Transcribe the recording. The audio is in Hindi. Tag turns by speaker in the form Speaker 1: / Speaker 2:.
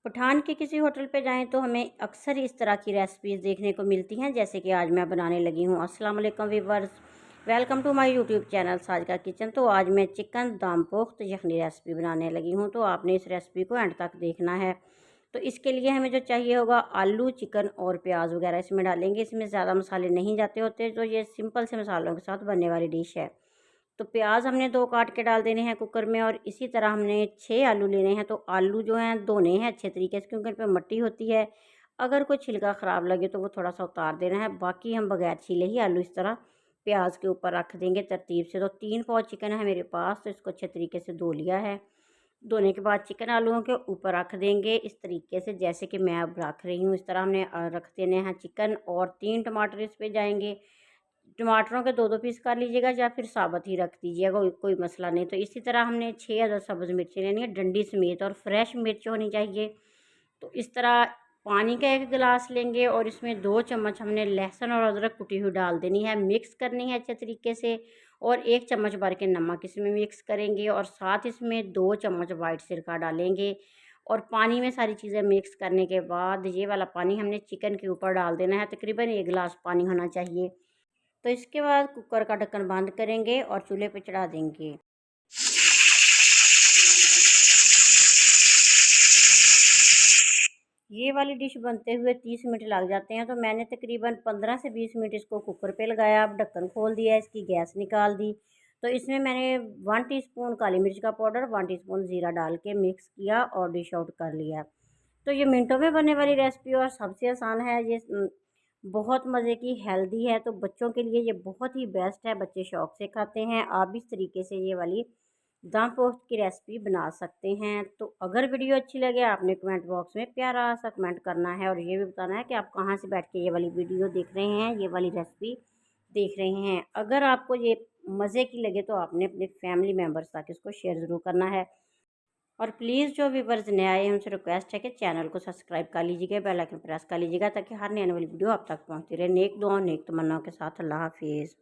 Speaker 1: पठान के किसी होटल पे जाएं तो हमें अक्सर इस तरह की रेसिपीज़ देखने को मिलती हैं, जैसे कि आज मैं बनाने लगी हूँ। अस्सलाम वालेकुम viewers, welcome to my YouTube channel Sajika kitchen. तो आज मैं चिकन दम पोख्त यखनी रेसिपी बनाने लगी हूँ, तो आपने इस रेसिपी को एंड तक देखना है। तो इसके लिए हमें जो चाहिए होगा, आलू, चिकन और प्याज वगैरह इसमें डालेंगे। इसमें ज़्यादा मसाले नहीं जाते होते, तो ये सिंपल से मसालों के साथ बनने वाली डिश है। तो प्याज हमने 2 काट के डाल देने हैं कुकर में, और इसी तरह हमने 6 आलू लेने हैं। तो आलू जो हैं धोने हैं अच्छे तरीके से, क्योंकि उन पर मट्टी होती है। अगर कोई छिलका ख़राब लगे तो वो थोड़ा सा उतार देना है। बाकी हम बगैर छीले ही आलू इस तरह प्याज के ऊपर रख देंगे तरतीब से। तो 3 पाव चिकन है मेरे पास, तो इसको अच्छे तरीके से धो लिया है। धोने के बाद चिकन आलूओं के ऊपर रख देंगे इस तरीके से, जैसे कि मैं अब रख रही हूँ। इस तरह हमने रख देने हैं चिकन, और 3 टमाटर इस पे जाएंगे। टमाटरों के 2-2 पीस कर लीजिएगा, या फिर साबुत ही रख दीजिएगा, कोई मसला नहीं। तो इसी तरह हमने 6 अदद सब्ज़ मिर्ची लेनी है, डंडी समेत, और फ्रेश मिर्च होनी चाहिए। तो इस तरह पानी का 1 गिलास लेंगे, और इसमें 2 चम्मच हमने लहसुन और अदरक कुटी हुई डाल देनी है। मिक्स करनी है अच्छे तरीके से, और 1 चम्मच भर के नमक इसमें मिक्स करेंगे, और साथ इसमें 2 चम्मच वाइट सिरका डालेंगे। और पानी में सारी चीज़ें मिक्स करने के बाद ये वाला पानी हमने चिकन के ऊपर डाल देना है। तकरीबन 1 गिलास पानी होना चाहिए। तो इसके बाद कुकर का ढक्कन बंद करेंगे और चूल्हे पे चढ़ा देंगे। ये वाली डिश बनते हुए 30 मिनट लग जाते हैं, तो मैंने तकरीबन 15 से 20 मिनट इसको कुकर पे लगाया। अब ढक्कन खोल दिया, इसकी गैस निकाल दी। तो इसमें मैंने 1 टीस्पून काली मिर्च का पाउडर, 1 टीस्पून ज़ीरा डाल के मिक्स किया और डिश आउट कर लिया। तो ये मिनटों में बनने वाली रेसिपी और सबसे आसान है। ये बहुत मज़े की हेल्दी है, तो बच्चों के लिए ये बहुत ही बेस्ट है। बच्चे शौक़ से खाते हैं। आप इस तरीके से ये वाली दम पोस्ट की रेसिपी बना सकते हैं। तो अगर वीडियो अच्छी लगे, आपने कमेंट बॉक्स में प्यारा सा कमेंट करना है, और ये भी बताना है कि आप कहाँ से बैठ के ये वाली वीडियो देख रहे हैं, ये वाली रेसिपी देख रहे हैं। अगर आपको ये मज़े की लगे तो आपने अपने फैमिली मेम्बर्स तक इसको शेयर ज़रूर करना है। और प्लीज़ जो व्यूअर्स नए आए हैं उनसे रिक्वेस्ट है कि चैनल को सब्सक्राइब कर लीजिएगा, बेल आइकन प्रेस कर लीजिएगा, ताकि हर नई वाली वीडियो आप तक पहुँचती रहे। नेक दुआ नेक तमन्नाओं के साथ। अल्लाह हाफिज़।